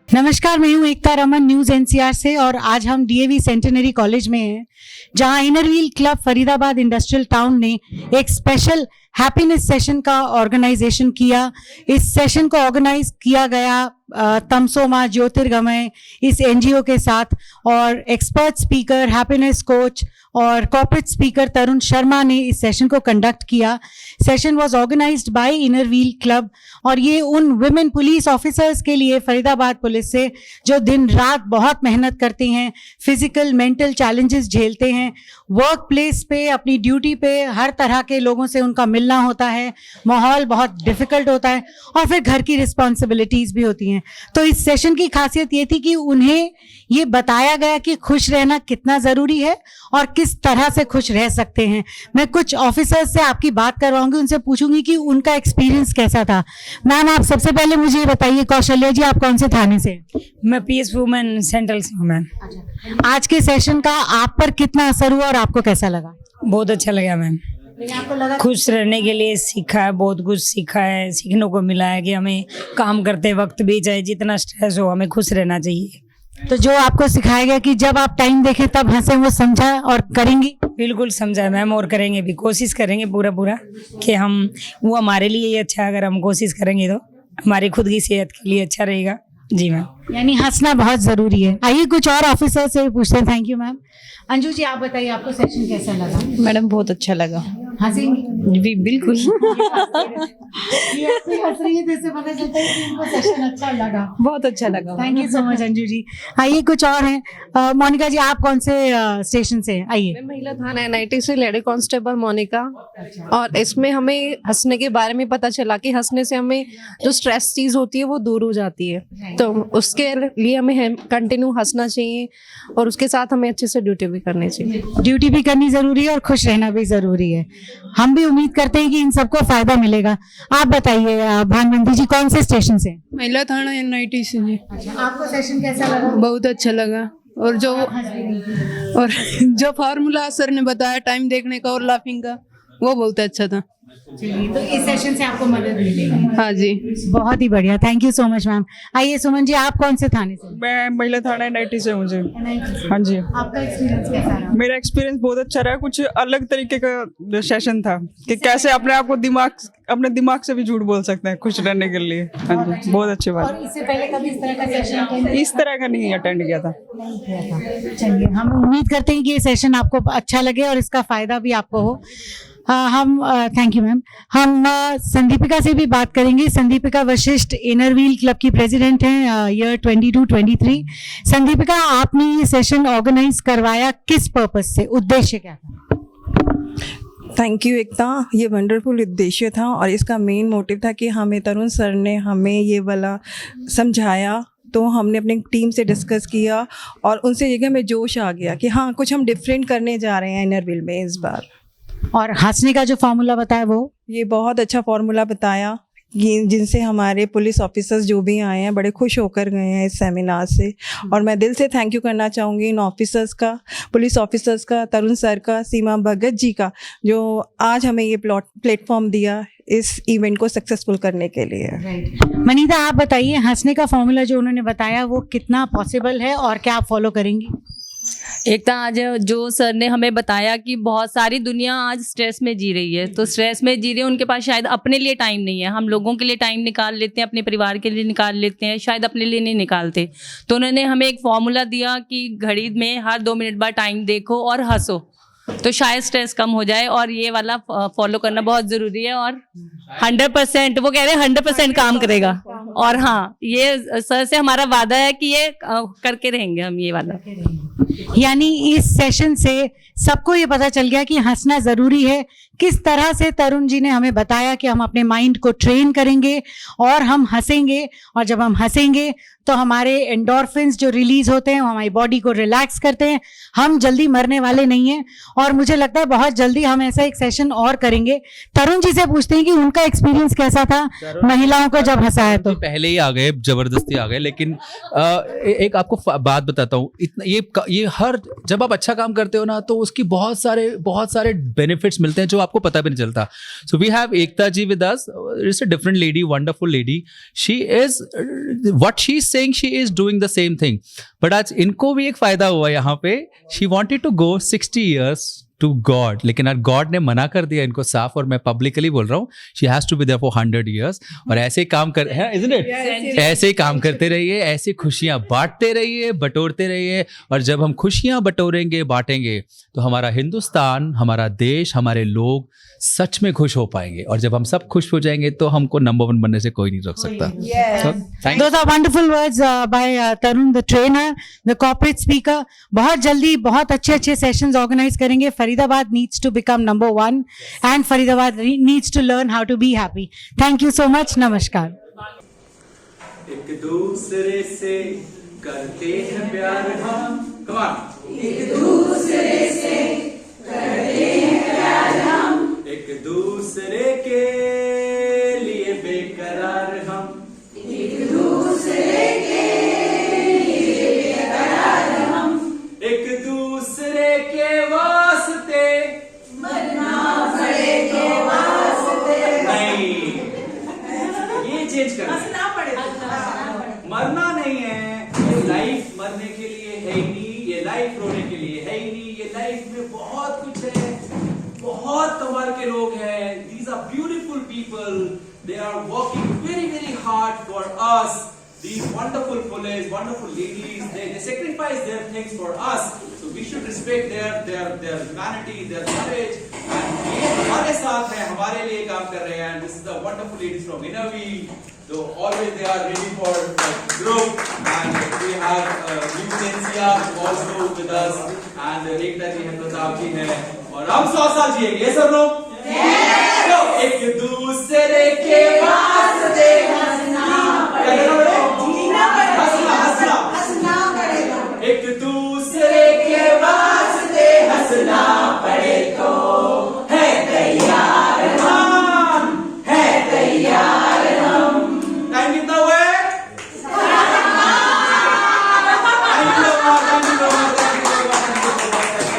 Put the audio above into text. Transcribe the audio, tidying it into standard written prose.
नमस्कार, मैं हूं एकता रमन न्यूज एनसीआर से और आज हम डीएवी सेंटेनरी कॉलेज में हैं जहां inner wheel club Faridabad industrial town ने एक स्पेशल हैप्पीनेस सेशन का ऑर्गेनाइजेशन किया। इस सेशन को ऑर्गेनाइज किया गया तमसोमा ज्योतिर्गमय इस एनजीओ के साथ और एक्सपर्ट स्पीकर हैप्पीनेस कोच और कॉर्पोरेट स्पीकर तरुण शर्मा ने इस सेशन को कंडक्ट किया। Session was organised by inner wheel club और ये उन वुमेन पुलिस ऑफिसर्स के लिए फरीदाबाद पुलिस से जो दिन रात बहुत मेहनत करती हैं, फिजिकल मेंटल चैलेंजेस झेलते हैं, वर्क प्लेस पे अपनी ड्यूटी पे हर तरह के लोगों से उनका मिलना होता है, माहौल बहुत डिफिकल्ट होता है और फिर घर की रिस्पॉन्सिबिलिटीज भी होती हैं। तो इस सेशन की खासियत ये थी कि उन्हें ये बताया गया कि खुश रहना कितना जरूरी है और किस तरह से खुश रह सकते हैं। मैं कुछ ऑफिसर्स से आपकी बात करवाऊंगी, उनसे पूछूंगी कि उनका एक्सपीरियंस कैसा था। मैम, आप सबसे पहले मुझे ये बताइए, कौशल्या जी, आप कौन से थाने से? मैं पीएस वुमेन सेंट्रल से हूँ मैम। आज के सेशन का आप पर कितना असर हुआ और आपको कैसा लगा? बहुत अच्छा लगा मैम। आपको लगा खुश रहने के लिए सीखा है, बहुत कुछ सीखा है, सीखने को मिला है कि हमें काम करते वक्त भी चाहे जितना स्ट्रेस हो हमें खुश रहना चाहिए। तो जो आपको सिखाया गया कि जब आप टाइम देखें तब हंसे, वो समझा और करेंगी? बिल्कुल समझा है मैम, और करेंगे भी, कोशिश करेंगे पूरा कि हम वो हमारे लिए ही अच्छा है। अगर हम कोशिश करेंगे तो हमारी खुद की सेहत के लिए अच्छा रहेगा। जी मैम। यानी हंसना बहुत जरूरी है। आइए कुछ और ऑफिसर से पूछते हैं। Thank you ma'am. Anju ji, आप बताइए, आपको सेशन कैसा लगा? मैडम बहुत अच्छा लगा। हंसेंगी? जी बिल्कुल। ये ऐसे हंस रही है जैसे पता चलता है कि इनको सेशन अच्छा लगा। बहुत अच्छा लगा। Thank you so much Anju ji. आइए कुछ और हैं। मोनिका जी, आप कौन से स्टेशन से? आइए। मैं महिला थाना एनआईटी से लेडी कांस्टेबल मोनिका। और इसमें हमें हंसने के बारे में पता चला कि हंसने से हमें जो स्ट्रेस चीज होती है वो दूर हो जाती है। तो उसके लिए हमें कंटिन्यू हंसना चाहिए और उसके साथ हमें अच्छे से ड्यूटी भी करनी चाहिए। ड्यूटी भी करनी जरूरी है और खुश रहना भी जरूरी है। हम भी उम्मीद करते हैं कि इन सबको फायदा मिलेगा। आप बताइए भानवंती जी, कौन से स्टेशन से? महिला थाना एनआईटी से जी। आपको सेशन कैसा लगा? बहुत अच्छा लगा। और जो फार्मूला सर ने बताया टाइम देखने का और लाफिंग का, वो बहुत अच्छा था। तो इस सेशन से आपको मदद मिलेगी। हाँ जी, बहुत ही बढ़िया। Thank you so much ma'am. आइए सुमन जी, आप कौन से थाने से? मैं महिला थाना एनआईटी से हूँ जी। हाँ जी। आपका एक्सपीरियंस कैसा रहा? मेरा एक्सपीरियंस बहुत अच्छा रहा। कुछ अलग तरीके का सेशन था कि कैसे अपने आप को अपने दिमाग से भी झूठ बोल सकते हैं खुश रहने के लिए। हाँ जी, बहुत अच्छी बात। और इससे पहले कभी इस तरह का सेशन अटेंड इस तरह का नहीं अटेंड किया था। नहीं किया था? चलिए, हम उम्मीद करते हैं कि ये सेशन आपको अच्छा लगे और इसका फायदा भी आपको हो। Thank you ma'am. हम संदीपिका से भी बात करेंगे। Sandeepika Vashishtha inner wheel club की प्रेसिडेंट हैं ईयर 22-23। संदीपिका, आपने ये सेशन ऑर्गेनाइज करवाया किस पर्पज से? उद्देश्य क्या था? थैंक यू एकता। ये वंडरफुल उद्देश्य था और इसका मेन मोटिव था कि हमें तरुण सर ने हमें ये वाला समझाया, तो हमने अपनी टीम से डिस्कस किया और उनसे ये हमें जोश आ गया कि हाँ, कुछ हम डिफरेंट करने जा रहे हैं इनर व्हील में इस बार। और हंसने का जो फॉर्मूला बताया, वो ये बहुत अच्छा फॉर्मूला बताया जिनसे हमारे पुलिस ऑफिसर्स जो भी आए हैं बड़े खुश होकर गए हैं इस सेमिनार से। और मैं दिल से थैंक यू करना चाहूँगी इन ऑफिसर्स का, पुलिस ऑफिसर्स का, तरुण सर का, सीमा भगत जी का, जो आज हमें ये प्लेटफॉर्म दिया इस इवेंट को सक्सेसफुल करने के लिए। मनीता, आप बताइए, हंसने का फॉर्मूला जो उन्होंने बताया वो कितना पॉसिबल है और क्या आप फॉलो करेंगी? एकता, आज जो सर ने हमें बताया कि बहुत सारी दुनिया आज स्ट्रेस में जी रही है, तो स्ट्रेस में जी रही है, उनके पास शायद अपने लिए टाइम नहीं है। हम लोगों के लिए टाइम निकाल लेते हैं, अपने परिवार के लिए निकाल लेते हैं, शायद अपने लिए नहीं निकालते। तो उन्होंने हमें एक फॉर्मूला दिया कि घड़ी में हर 2 मिनट बाद टाइम देखो और हंसो, तो शायद स्ट्रेस कम हो जाए। और ये वाला फॉलो करना बहुत ज़रूरी है और 100%, वो कह रहे हैं 100% काम करेगा। और हाँ, ये सर से हमारा वादा है कि ये करके रहेंगे हम ये वाला। यानी इस सेशन से सबको ये पता चल गया कि हंसना जरूरी है। किस तरह से तरुण जी ने हमें बताया कि हम अपने माइंड को ट्रेन करेंगे और हम हंसेंगे, और जब हम हंसेंगे तो हमारे एंडोर्फिन्स जो रिलीज होते हैं वो हमारी बॉडी को रिलैक्स करते हैं। हम जल्दी मरने वाले नहीं हैं और मुझे लगता है बहुत जल्दी हम ऐसा एक सेशन और करेंगे। तरुण जी से पूछते हैं कि उनका एक्सपीरियंस कैसा था महिलाओं को जब हंसाया। तो पहले ही आ गए, जबरदस्ती आ गए, लेकिन एक आपको बात बताता हूँ। ये हर जब आप अच्छा काम करते हो ना तो उसकी बहुत सारे बेनिफिट्स मिलते हैं जो आपको पता भी नहीं चलता. So we have Ekta ji with us. It's a different lady, wonderful lady. She is what she is saying, she is doing the same thing. But आज इनको भी एक फायदा हुआ यहाँ पे. She wanted to go 60 years to god, लेकिन आज गॉड ने मना कर दिया इनको साफ, और मैं पब्लिकली बोल रहा हूँ, she has to be there for 100 years. और ऐसे ही काम कर है, इजंट इट? ऐसे ही काम करते रहिए, ऐसी खुशियां बांटते रहिए, बटोरते रहिए. और जब हम खुशियां बटोरेंगे, बांटेंगे, तो हमारा हिंदुस्तान, हमारा देश, हमारे लोग सच में खुश हो पाएंगे. और जब हम सब खुश हो जाएंगे तो हमको नंबर 1 बनने से कोई नहीं रोक सकता. So, thank you. Those are wonderful words by Tarun, the trainer, the corporate speaker. बहुत जल्दी बहुत अच्छे सेशंस ऑर्गेनाइज करेंगे. Faridabad needs to become number 1 and Faridabad needs to learn how to be happy. Thank you so much. नमस्कार. एक दूसरे से करते हैं प्यार हम. Come on. एक दूसरे से करते हैं प्यार हम. एक दूसरे के लिए बेकरार हम. एक दूसरे के लिए बेकरार हम. एक दूसरे के वास्ते मरना पड़ेगा वास्ते. नहीं, ये चेंज करना पड़ेगा. मरना नहीं है. ये लाइफ मरने के लिए है ही नहीं. ये लाइफ रोने के लिए है ही नहीं. ये लाइफ में बहुत कुछ है. बहुत कमाल के लोग हैं. These are beautiful people. They are working very, very hard for us. These wonderful police, wonderful ladies, they sacrifice their things for us. So we should respect their humanity, their courage. And ये हमारे साथ हैं, हमारे लिए काम कर रहे हैं. This is the wonderful ladies from Innerweal. So always they are ready for the group. And we have News also with us. And Ekta ji है, प्रताप जी है. और हम 100 साल जिएंगे. ये सब लोग एक दूसरे के वास्ते हंसना पड़ेगा.